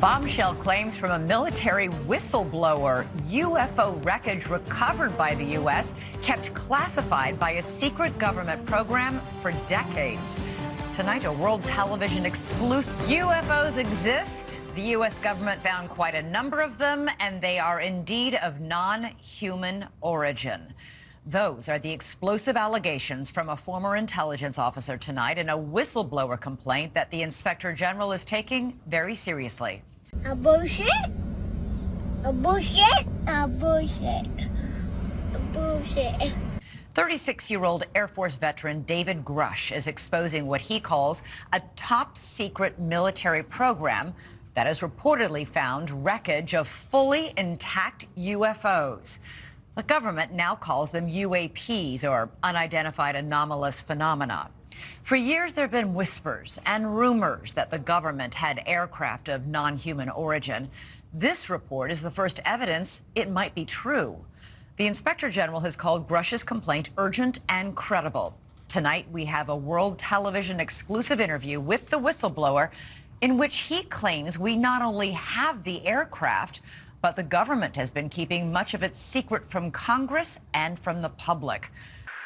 Bombshell claims from a military whistleblower. UFO wreckage recovered by the U.S. kept classified by a secret government program for decades. Tonight, a world television exclusive. UFOs exist. The U.S. government found quite a number of them, and they are indeed of non-human origin. Those are the explosive allegations from a former intelligence officer tonight in a whistleblower complaint that the Inspector General is taking very seriously. A bullshit? A bullshit? A bullshit? A bullshit? 36-year-old Air Force veteran David Grush is exposing what he calls a top-secret military program that has reportedly found wreckage of fully intact UFOs. The government now calls them UAPs, or unidentified anomalous phenomena. For years, there have been whispers and rumors that the government had aircraft of non-human origin. This report is the first evidence it might be true. The Inspector General has called Grush's complaint urgent and credible. Tonight, we have a world television exclusive interview with the whistleblower in which he claims we not only have the aircraft, but the government has been keeping much of its secret from Congress and from the public.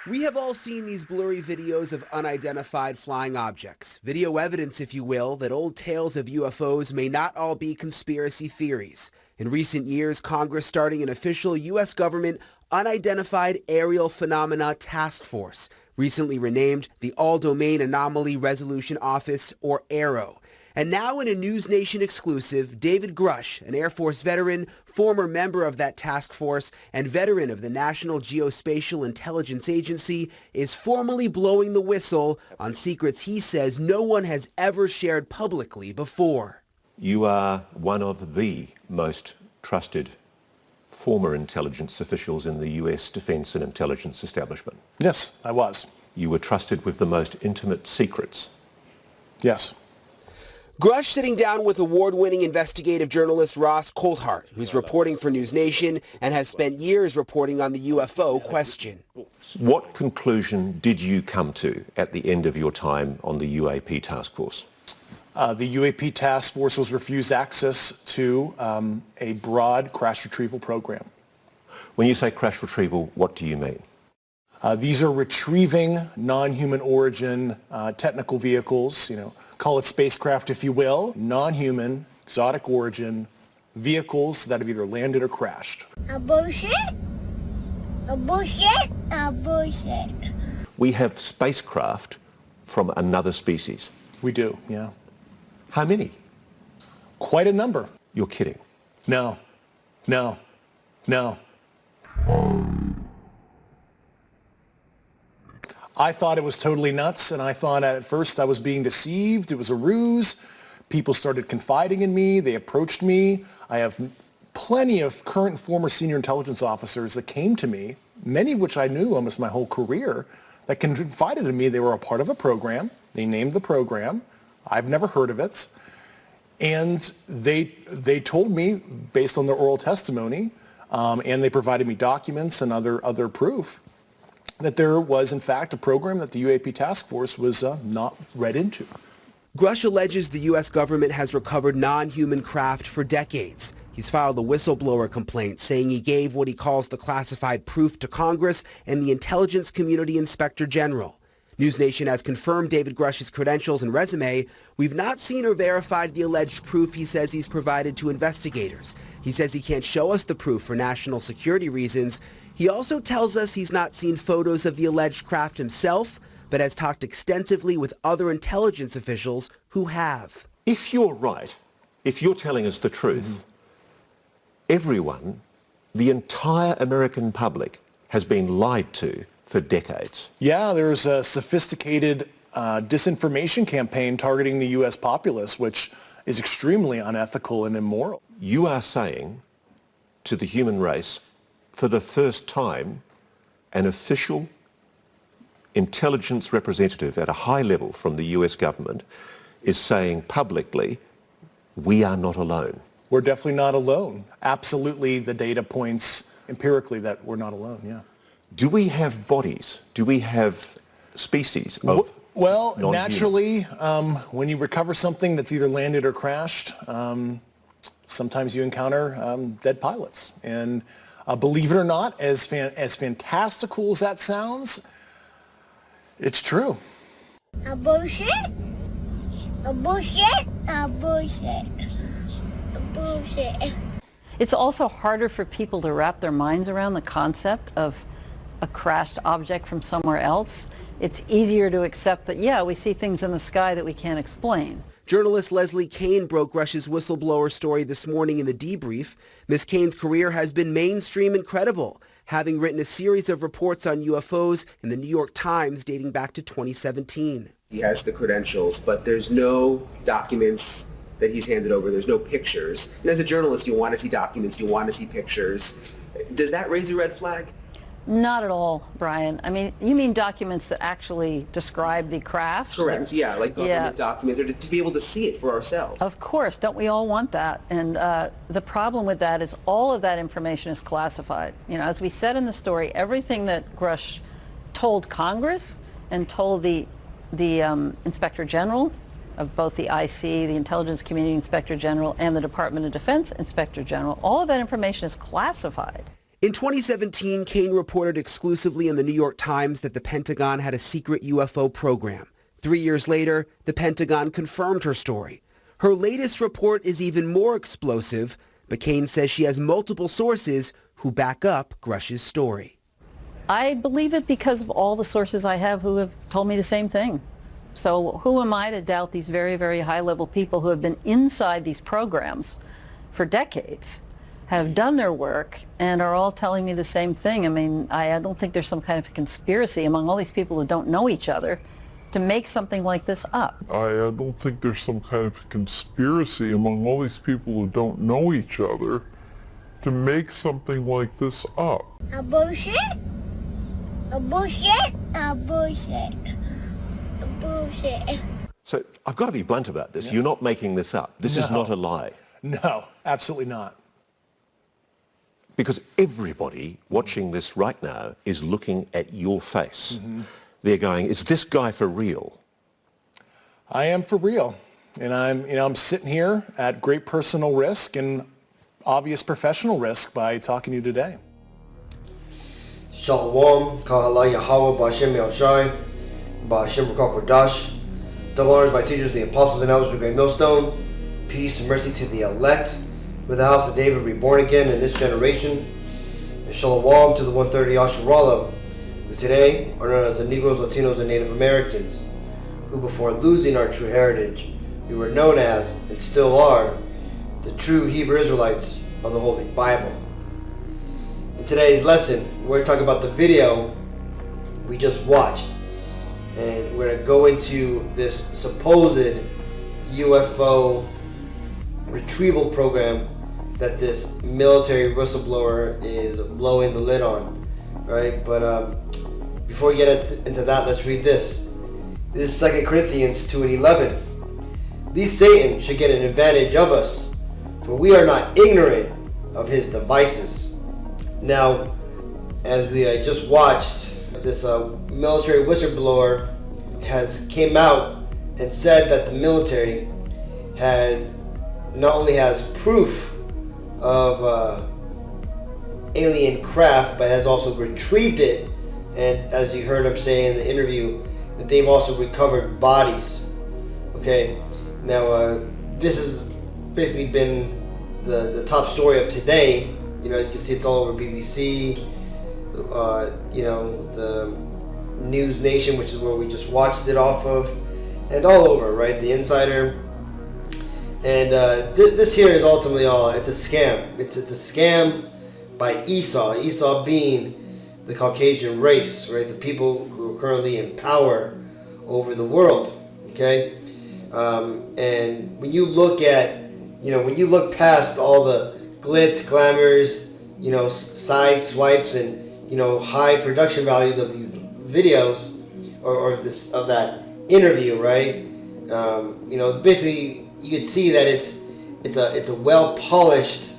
We have all seen these blurry videos of unidentified flying objects. Video evidence, if you will, that old tales of UFOs may not all be conspiracy theories. In recent years, Congress starting an official U.S. government Unidentified Aerial Phenomena Task Force, recently renamed the All-Domain Anomaly Resolution Office, or AARO. And now in a News Nation exclusive, David Grush, an Air Force veteran, former member of that task force, and veteran of the National Geospatial Intelligence Agency, is formally blowing the whistle on secrets he says no one has ever shared publicly before. You are one of the most trusted former intelligence officials in the U.S. defense and intelligence establishment. Yes, I was. You were trusted with the most intimate secrets. Yes. Grush sitting down with award-winning investigative journalist Ross Coulthart, who's reporting for News Nation and has spent years reporting on the UFO question. What conclusion did you come to at the end of your time on the UAP task force? The UAP task force was refused access to a broad crash retrieval program. When you say crash retrieval, what do you mean? These are retrieving non-human origin technical vehicles, call it spacecraft if you will, non-human, exotic origin vehicles that have either landed or crashed. A bullshit? A bullshit? A bullshit? We have spacecraft from another species. We do, yeah. How many? Quite a number. You're kidding. No, no, no. I thought it was totally nuts, and I thought at first I was being deceived. It was a ruse. People started confiding in me. They approached me. I have plenty of current and former senior intelligence officers that came to me, many of which I knew almost my whole career, that confided in me they were a part of a program. They named the program. I've never heard of it. And they told me, based on their oral testimony, and they provided me documents and other proof, that there was, in fact, a program that the UAP task force was not read into. Grush alleges the U.S. government has recovered non-human craft for decades. He's filed a whistleblower complaint saying he gave what he calls the classified proof to Congress and the intelligence community inspector general. News Nation has confirmed David Grush's credentials and resume. We've not seen or verified the alleged proof he says he's provided to investigators. He says he can't show us the proof for national security reasons. He also tells us he's not seen photos of the alleged craft himself, but has talked extensively with other intelligence officials who have. If you're right, if you're telling us the truth, everyone, the entire American public, has been lied to for decades. Yeah, there's a sophisticated disinformation campaign targeting the U.S. populace, which is extremely unethical and immoral. You are saying to the human race, for the first time, an official intelligence representative at a high level from the US government is saying publicly, we are not alone. We're definitely not alone. Absolutely, the data points empirically that we're not alone, yeah. Do we have bodies? Do we have species of Well, non-human? naturally, when you recover something that's either landed or crashed, sometimes you encounter dead pilots. And believe it or not, as fantastical as that sounds, it's true. A bullshit. A bullshit. A bullshit. A bullshit. It's also harder for people to wrap their minds around the concept of a crashed object from somewhere else. It's easier to accept that, yeah, we see things in the sky that we can't explain. Journalist Leslie Kane broke Rush's whistleblower story this morning in the debrief. Ms. Kane's career has been mainstream and credible, having written a series of reports on UFOs in the New York Times dating back to 2017. He has the credentials, but there's no documents that he's handed over. There's no pictures. And as a journalist, you want to see documents, you want to see pictures. Does that raise a red flag? Not at all, Brian. I mean, you mean documents that actually describe the craft? Correct, yeah, like government documents, or to be able to see it for ourselves. Of course, don't we all want that? And the problem with that is all of that information is classified. You know, as we said in the story, everything that Grush told Congress and told the Inspector General of both the IC, the Intelligence Community Inspector General, and the Department of Defense Inspector General, all of that information is classified. In 2017, Kane reported exclusively in the New York Times that the Pentagon had a secret UFO program. 3 years later, the Pentagon confirmed her story. Her latest report is even more explosive, but Kane says she has multiple sources who back up Grush's story. I believe it because of all the sources I have who have told me the same thing. So who am I to doubt these very, very high-level people who have been inside these programs for decades, have done their work, and are all telling me the same thing? I mean, I don't think there's some kind of conspiracy among all these people who don't know each other to make something like this up. I don't think there's some kind of conspiracy among all these people who don't know each other to make something like this up. A bullshit. A bullshit. A bullshit. A bullshit. So I've got to be blunt about this. You're not making this up. This is not a lie. No, absolutely not. Because everybody watching this right now is looking at your face. They're going, is this guy for real? I am for real. And I'm sitting here at great personal risk and obvious professional risk by talking to you today. Shalom, Kahala Yahweh, Ba'Shem Yahushai, Ba'Shem Rakak Radash. Double honors by teachers, the apostles and elders of the Great Millstone. Peace and mercy to the elect, with the house of David reborn again in this generation. And Shalom to the 130 Asherallah, who today are known as the Negroes, Latinos, and Native Americans, who before losing our true heritage, we were known as, and still are, the true Hebrew Israelites of the Holy Bible. In today's lesson, we're going to talk about the video we just watched. And we're going to go into this supposed UFO retrieval program that this military whistleblower is blowing the lid on, right? But before we get into that, let's read this. This is 2 Corinthians 2:11. These Satan should get an advantage of us, for we are not ignorant of his devices. Now, as we just watched, this military whistleblower came out and said that the military not only has proof of alien craft, but has also retrieved it. And as you heard him say in the interview, that they've also recovered bodies. Okay, now this has basically been the top story of today. You know, you can see it's all over BBC, you know, the News Nation, which is where we just watched it off of, and all over, right? The Insider. And this here is ultimately it's a scam. It's a scam by Esau being the Caucasian race, right? The people who are currently in power over the world, okay? And when you look at, you know, when you look past all the glitz, glamours, you know, side swipes and, you know, high production values of these videos of that interview, right? You know, basically you could see that it's a well polished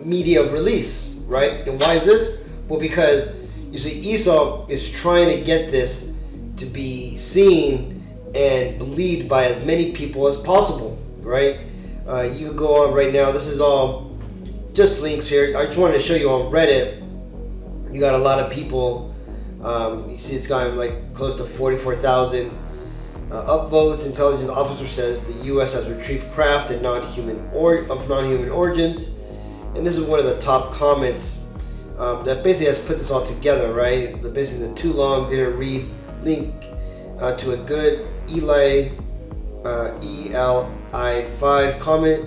media release, right? And why is this? Well, because you see, Esau is trying to get this to be seen and believed by as many people as possible, right? You can go on right now. This is all just links here. I just wanted to show you on Reddit. You got a lot of people. You see it's gotten like close to 44,000 upvotes. Intelligence officer says the U.S. has retrieved craft and non-human origins. And this is one of the top comments that basically has put this all together, right? Basically the too long didn't read link to a good ELI5 comment,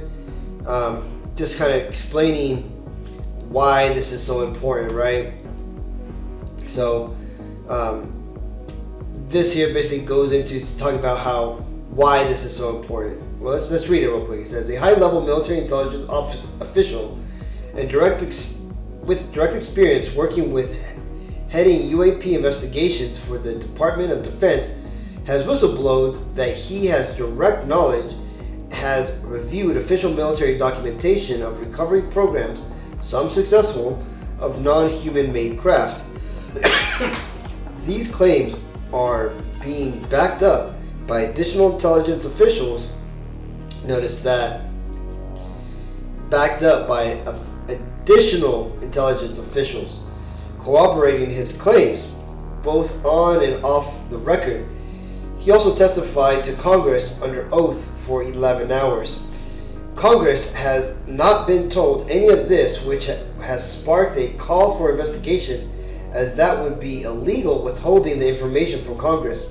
just kind of explaining why this is so important, right? So this here basically goes into talking about why this is so important. Well, let's read it real quick. It says a high-level military intelligence official and with direct experience working with heading UAP investigations for the Department of Defense has whistleblowed that he has direct knowledge, has reviewed official military documentation of recovery programs, some successful, of non-human made craft. These claims are being backed up by additional intelligence officials. Notice that, backed up by additional intelligence officials corroborating his claims, both on and off the record. He also testified to Congress under oath for 11 hours. Congress has not been told any of this, which has sparked a call for investigation, as that would be illegal, withholding the information from Congress.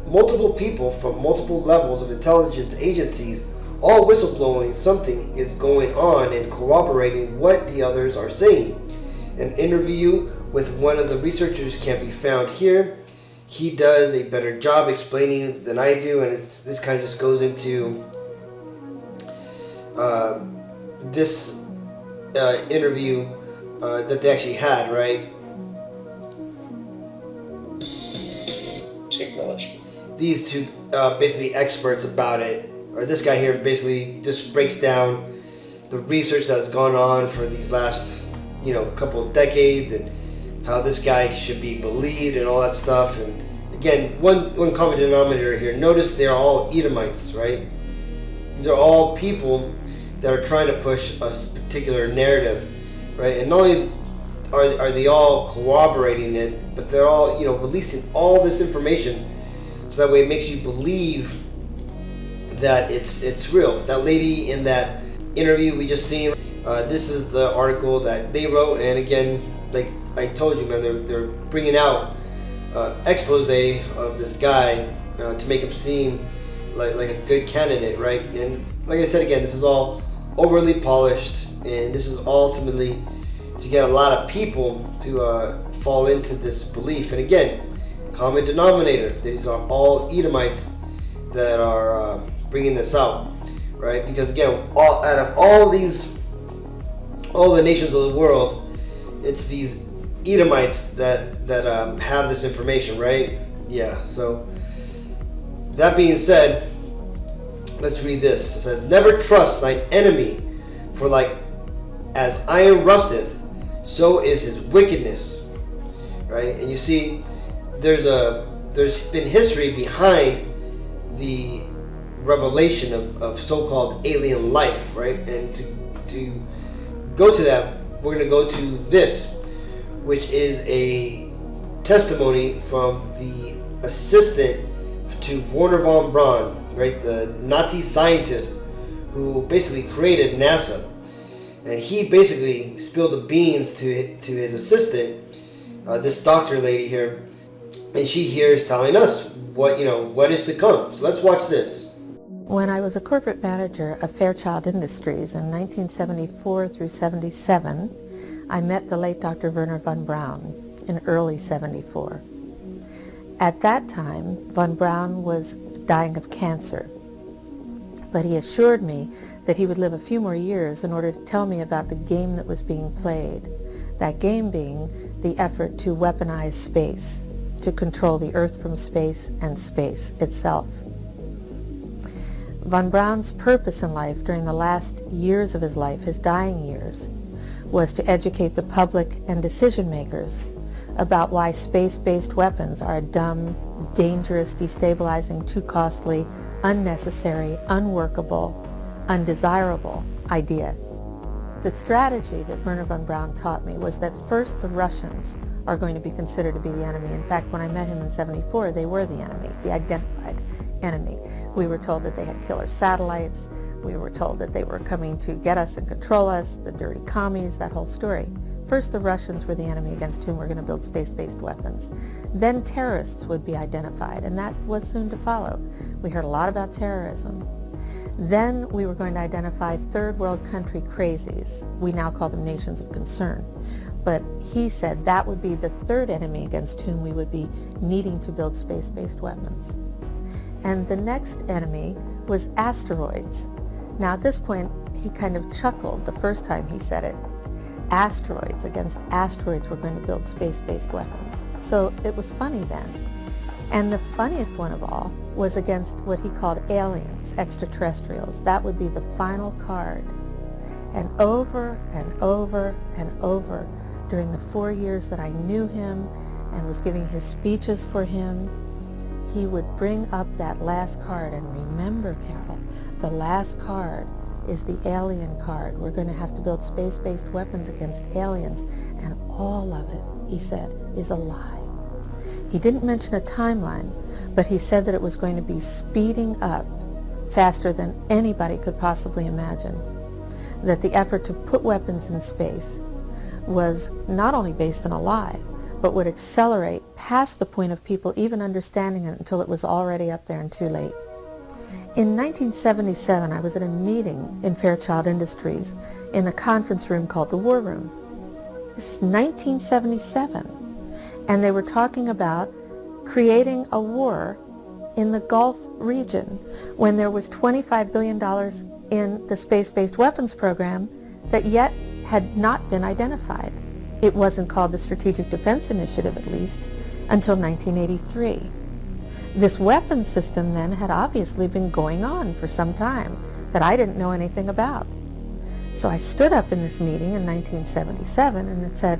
Multiple people from multiple levels of intelligence agencies all whistleblowing something is going on and corroborating what the others are saying. An interview with one of the researchers can be found here. He does a better job explaining than I do, and this kind of just goes into this interview that they actually had, right? Technology. These two basically experts about it, or this guy here basically just breaks down the research that's gone on for these last, couple of decades, and how this guy should be believed and all that stuff. And again, one common denominator here. Notice they're all Edomites, right? These are all people that are trying to push a particular narrative, right? And not only are they all corroborating it, but they're all, releasing all this information, so that way it makes you believe that it's real. That lady in that interview we just seen, this is the article that they wrote, and again, like I told you, man, they're bringing out expose of this guy to make him seem like a good candidate, right? And like I said again, this is all overly polished, and this is ultimately to get a lot of people to fall into this belief. And again, common denominator, these are all Edomites that are bringing this out, right? Because again, out of all the nations of the world, it's these Edomites that have this information, right? Yeah. So that being said, let's read this. It says, "Never trust thine enemy, for like as iron rusteth, so is his wickedness." Right? And you see, there's been history behind the revelation of so-called alien life, right? And to go to that, we're going to go to this, which is a testimony from the assistant to Wernher von Braun, right? The Nazi scientist who basically created NASA. And he basically spilled the beans to his assistant, this doctor lady here, and she here is telling us what is to come. So let's watch this. When I was a corporate manager of Fairchild Industries in 1974 through 77, I met the late Dr. Wernher von Braun in early 74. At that time, von Braun was dying of cancer, but he assured me that he would live a few more years in order to tell me about the game that was being played, that game being the effort to weaponize space, to control the Earth from space and space itself. Von Braun's purpose in life during the last years of his life, his dying years, was to educate the public and decision makers about why space-based weapons are dumb, dangerous, destabilizing, too costly, unnecessary, unworkable, undesirable idea. The strategy that Werner von Braun taught me was that first the Russians are going to be considered to be the enemy. In fact, when I met him in '74, they were the enemy, the identified enemy. We were told that they had killer satellites. We were told that they were coming to get us and control us, the dirty commies, that whole story. First, the Russians were the enemy against whom we're going to build space-based weapons. Then terrorists would be identified, and that was soon to follow. We heard a lot about terrorism. Then we were going to identify third world country crazies. We now call them nations of concern. But he said that would be the third enemy against whom we would be needing to build space-based weapons. And the next enemy was asteroids. Now at this point, he kind of chuckled the first time he said it. Asteroids, against asteroids we're going to build space-based weapons. So it was funny then. And the funniest one of all was against what he called aliens, extraterrestrials. That would be the final card. And over and over and over during the 4 years that I knew him and was giving his speeches for him, he would bring up that last card. And remember, Carol, the last card is the alien card. We're going to have to build space-based weapons against aliens. And all of it, he said, is a lie. He didn't mention a timeline, but he said that it was going to be speeding up faster than anybody could possibly imagine. That the effort to put weapons in space was not only based on a lie, but would accelerate past the point of people even understanding it until it was already up there and too late. In 1977, I was at a meeting in Fairchild Industries in a conference room called the War Room. This is 1977. And they were talking about creating a war in the Gulf region when there was $25 billion in the space-based weapons program that yet had not been identified. It wasn't called the Strategic Defense Initiative, at least, until 1983. This weapons system then had obviously been going on for some time that I didn't know anything about. So I stood up in this meeting in 1977 and it said,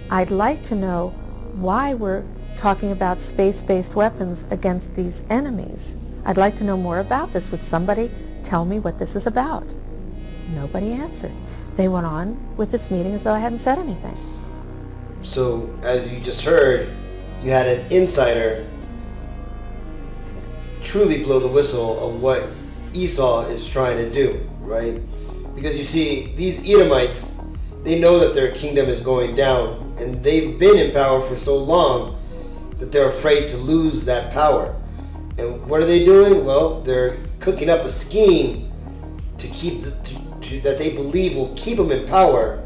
I'd like to know why we're talking about space-based weapons against these enemies. I'd like to know more about this. Would somebody tell me what this is about? Nobody answered. They went on with this meeting as though I hadn't said anything. So, as you just heard, you had an insider truly blow the whistle of what Esau is trying to do, right? Because you see, these Edomites, they know that their kingdom is going down, and they've been in power for so long that they're afraid to lose that power. And what are they doing? Well, they're cooking up a scheme to keep that they believe will keep them in power,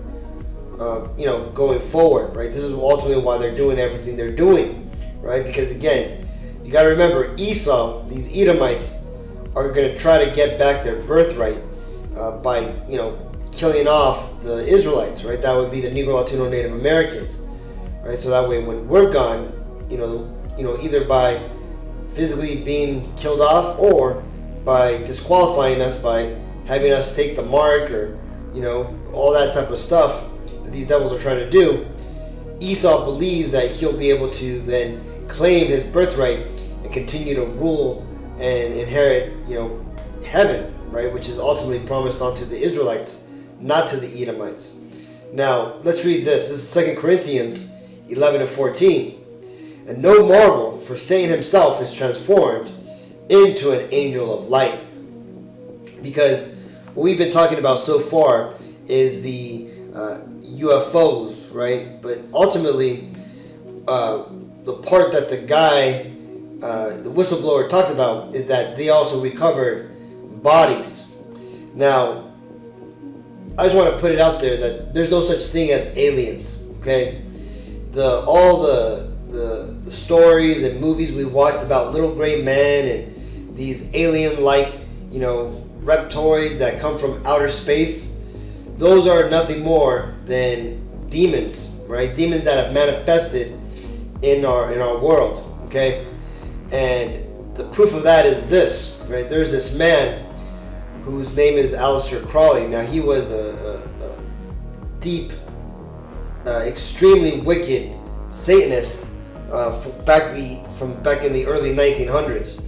going forward, right? This is ultimately why they're doing everything they're doing, right? Because again, you got to remember, Esau, these Edomites, are going to try to get back their birthright by, killing off the Israelites, right? That would be the Negro, Latino, Native Americans, right? So that way, when we're gone, either by physically being killed off or by disqualifying us by having us take the mark or, all that type of stuff that these devils are trying to do, Esau believes that he'll be able to then claim his birthright and continue to rule and inherit, heaven, right? Which is ultimately promised onto the Israelites, not to the Edomites. Now, let's read this. This is 2 Corinthians 11 and 14. And no marvel, for Satan himself is transformed into an angel of light. Because what we've been talking about so far is the UFOs, right? But ultimately, the part that the guy, the whistleblower, talked about is that they also recovered bodies. Now, I just want to put it out there that there's no such thing as aliens, okay? All the stories and movies we watched about little gray men and these alien-like, reptoids that come from outer space, those are nothing more than demons, right? Demons that have manifested in our world, okay? And the proof of that is this, right? There's this man whose name is Aleister Crowley. Now, he was a deep, extremely wicked Satanist back in the early 1900s.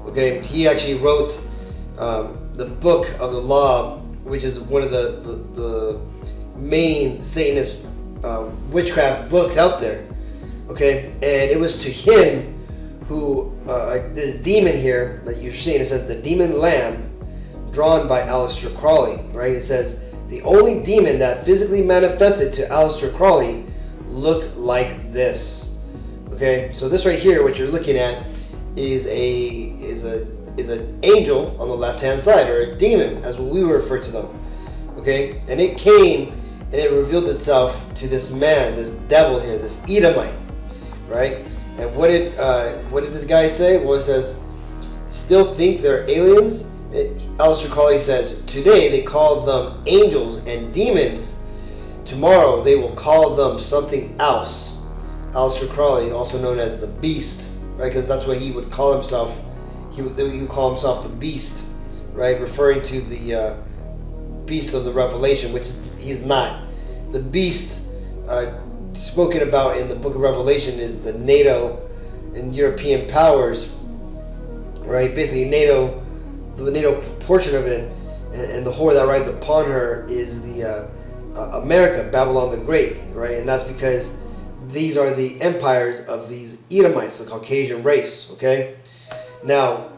Okay, he actually wrote the Book of the Law, which is one of the main Satanist witchcraft books out there. Okay, and it was to him who this demon here that you're seeing. It says the demon lamb, drawn by Aleister Crowley. Right? It says the only demon that physically manifested to Aleister Crowley looked like this. Okay, so this right here, what you're looking at, is an angel on the left-hand side, or a demon, as we refer to them. Okay, and it came and it revealed itself to this man, this devil here, this Edomite, right? And what did this guy say? Well, it says, still think they're aliens? Aleister Crowley says, today they call them angels and demons. Tomorrow they will call them something else. Aleister Crowley, also known as the Beast, right? Because that's what he would call himself. He would call himself the Beast, right? Referring to the Beast of the Revelation, which he's not. The Beast spoken about in the Book of Revelation is the NATO and European powers, right? Basically, NATO, the NATO portion of it, and the whore that rides upon her is the America, Babylon the Great, right? And that's because these are the empires of these Edomites, the Caucasian race, okay? Now,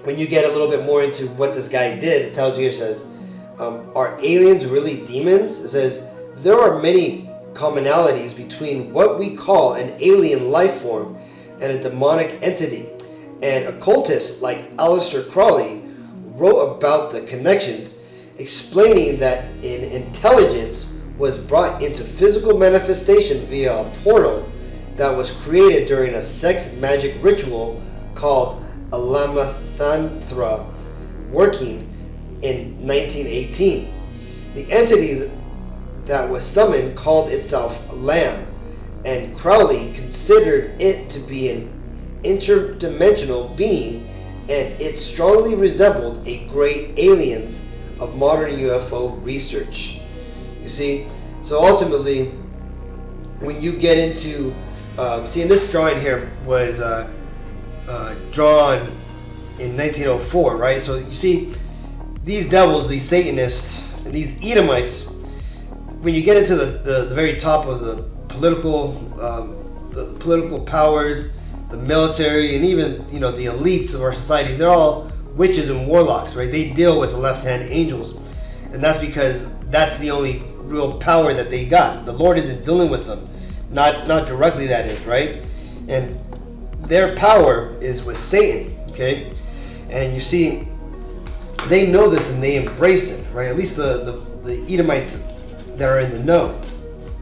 when you get a little bit more into what this guy did, it tells you, it says, are aliens really demons? It says, there are many commonalities between what we call an alien life form and a demonic entity. And occultists like Aleister Crowley wrote about the connections, explaining that an intelligence was brought into physical manifestation via a portal that was created during a sex magic ritual called Alamathanthra, working in 1918. The entity that was summoned called itself Lamb, and Crowley considered it to be an interdimensional being, and it strongly resembled a great aliens of modern UFO research. You see, so ultimately, when you get into see, and this drawing here was drawn in 1904, right? So you see, these devils, these Satanists, and these Edomites, when you get into the very top of the political powers, the military, and even the elites of our society, they're all witches and warlocks, right? They deal with the left-hand angels, and that's because that's the only real power that they got. The Lord isn't dealing with them, not directly, that is, right? And their power is with Satan, okay? And you see, they know this and they embrace it, right? At least the Edomites that are in the know.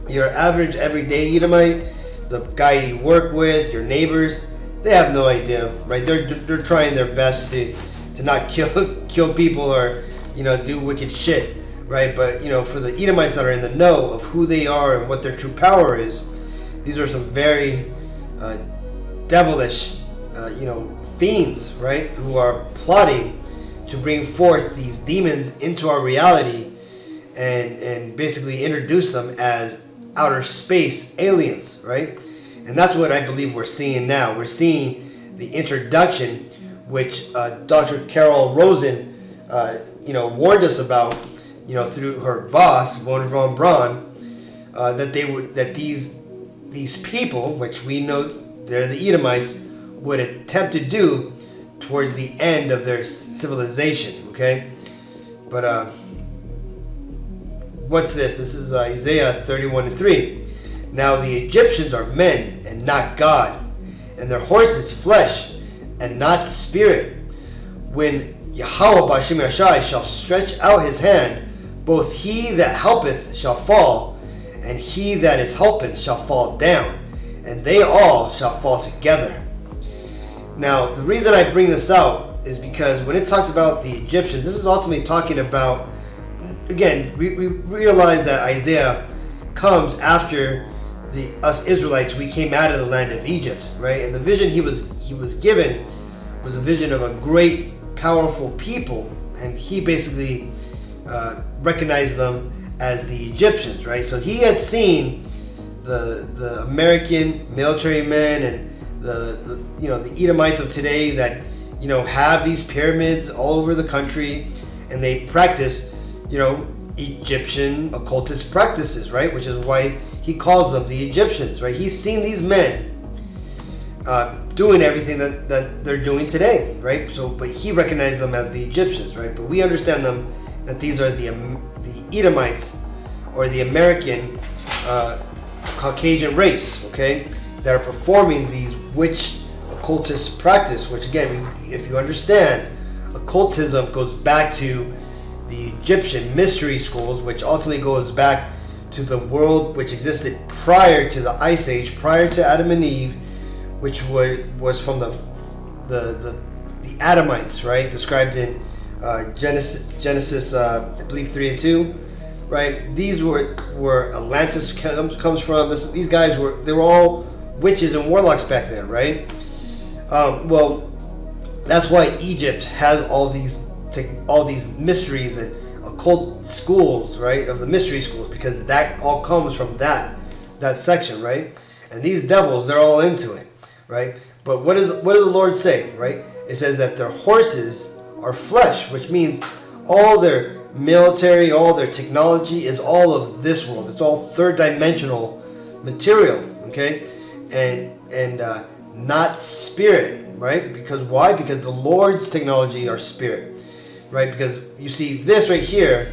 Your average everyday Edomite, the guy you work with, your neighbors, they have no idea, right? They're trying their best to not kill people or do wicked shit, right? But for the Edomites that are in the know of who they are and what their true power is, these are some very devilish fiends, right, who are plotting to bring forth these demons into our reality and basically introduce them as outer space aliens, right? And that's what I believe we're seeing now. We're seeing the introduction, which Dr. Carol Rosen, warned us about, through her boss, Wernher von Braun, that these people, which we know they're the Edomites, would attempt to do towards the end of their civilization, okay? But what's this? This is Isaiah 31:3. Now the Egyptians are men and not God, and their horses flesh and not spirit. When Yahweh B'Shem Yashai shall stretch out his hand, both he that helpeth shall fall, and he that is helping shall fall down, and they all shall fall together. Now, the reason I bring this out is because when it talks about the Egyptians, this is ultimately talking about, again, we realize that Isaiah comes after us Israelites, we came out of the land of Egypt, right? And the vision he was given was a vision of a great, powerful people, and he basically recognized them as the Egyptians, right? So he had seen the American military men and the Edomites of today that have these pyramids all over the country, and they practice, Egyptian occultist practices, right? Which is why he calls them the Egyptians, right? He's seen these men doing everything that they're doing today, right? So, but he recognized them as the Egyptians, right? But we understand them that these are the Edomites, or the American Caucasian race, okay, that are performing these witch occultist practice. Which again, if you understand, occultism goes back to the Egyptian mystery schools, which ultimately goes back to the world which existed prior to the Ice Age, prior to Adam and Eve, which was from the Adamites, right? Described in Genesis, I believe 3 and 2, right? These were where Atlantis comes from. These guys they were all witches and warlocks back then, right? Well, that's why Egypt has all these mysteries and occult schools, right? Of the mystery schools, because that all comes from that section, right? And these devils, they're all into it, right? But what does the Lord say, right? It says that their horses are flesh, which means all their military, all their technology is all of this world. It's all third dimensional material, okay? And not spirit, right? Because why? Because the Lord's technology are spirit, right? Because you see this right here,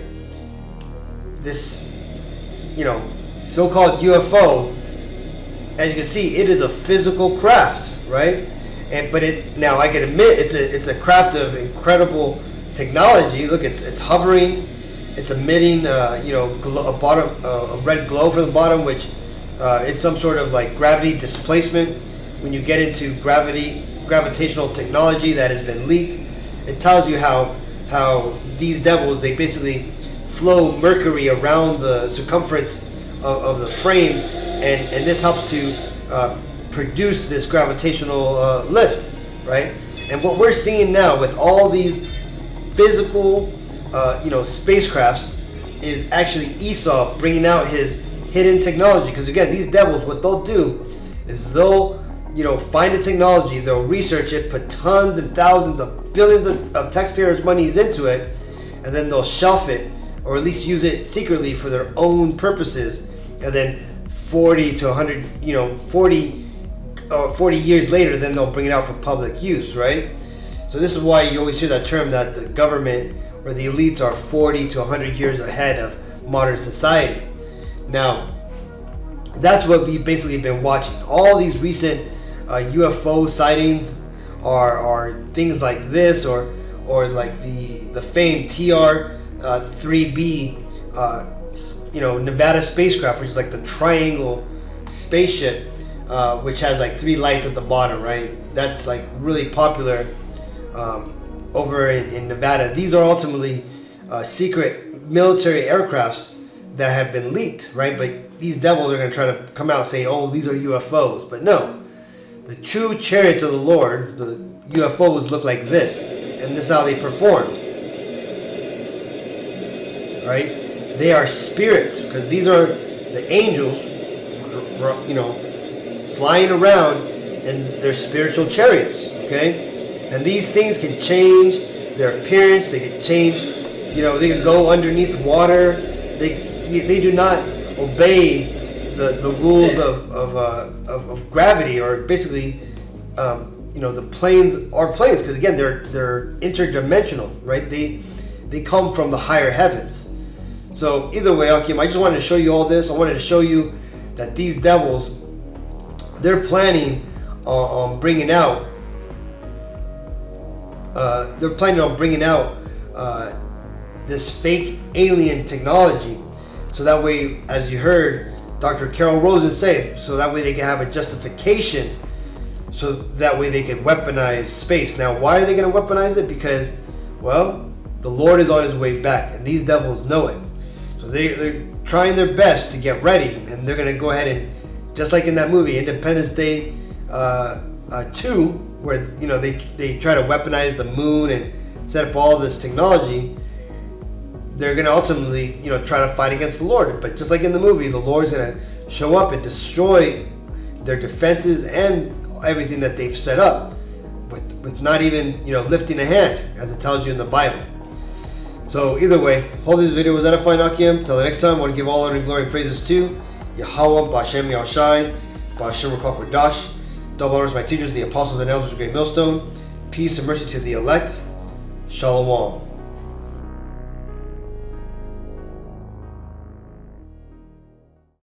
this, so-called UFO, as you can see, it is a physical craft, right? But now I can admit it's a craft of incredible technology. Look, it's hovering, it's emitting a red glow from the bottom, which is some sort of like gravity displacement. When you get into gravitational technology that has been leaked, it tells you how these devils, they basically flow mercury around the circumference of the frame, and this helps to produce this gravitational lift, right? And what we're seeing now with all these physical, spacecrafts is actually Esau bringing out his hidden technology. Because again, these devils, what they'll do is they'll, find a technology, they'll research it, put tons and thousands of billions of taxpayers' monies into it, and then they'll shelf it, or at least use it secretly for their own purposes, and then 40 to 100, 40 years later, then they'll bring it out for public use, right? So this is why you always hear that term that the government or the elites are 40 to 100 years ahead of modern society. Now, that's what we've basically been watching. All these recent UFO sightings are things like this, or like the famed TR-3B, Nevada spacecraft, which is like the triangle spaceship, which has like 3 lights at the bottom, right? That's like really popular over in Nevada. These are ultimately secret military aircrafts that have been leaked, right? But these devils are going to try to come out and say, oh, these are UFOs. But no, the true chariots of the Lord, the UFOs, look like this, and this is how they performed, right? They are spirits, because these are the angels, flying around in their spiritual chariots, okay? And these things can change their appearance. They can change, they can go underneath water. They do not obey the rules of gravity, or basically, the planes are planes, because again, they're interdimensional, right? They come from the higher heavens. So either way, Akim, I just wanted to show you all this. I wanted to show you that these devils, they're planning on bringing out. This fake alien technology, so that way, as you heard Dr. Carol Rosen say, so that way they can have a justification, so that way they can weaponize space. Now, why are they going to weaponize it? Because, well, the Lord is on his way back, and these devils know it. So they're trying their best to get ready, and they're going to go ahead and, just like in that movie, Independence Day 2, where they try to weaponize the moon and set up all this technology. They're going to ultimately, try to fight against the Lord. But just like in the movie, the Lord's going to show up and destroy their defenses and everything that they've set up. with not even, lifting a hand, as it tells you in the Bible. So either way, hope this video was edifying, Akim. Till the next time, I want to give all honor and glory and praises to Yahweh, Ba'Shem Yahushai, Ba'Shem Rakak Radash. Double honors my teachers, the apostles and elders of Great Millstone. Peace and mercy to the elect. Shalom.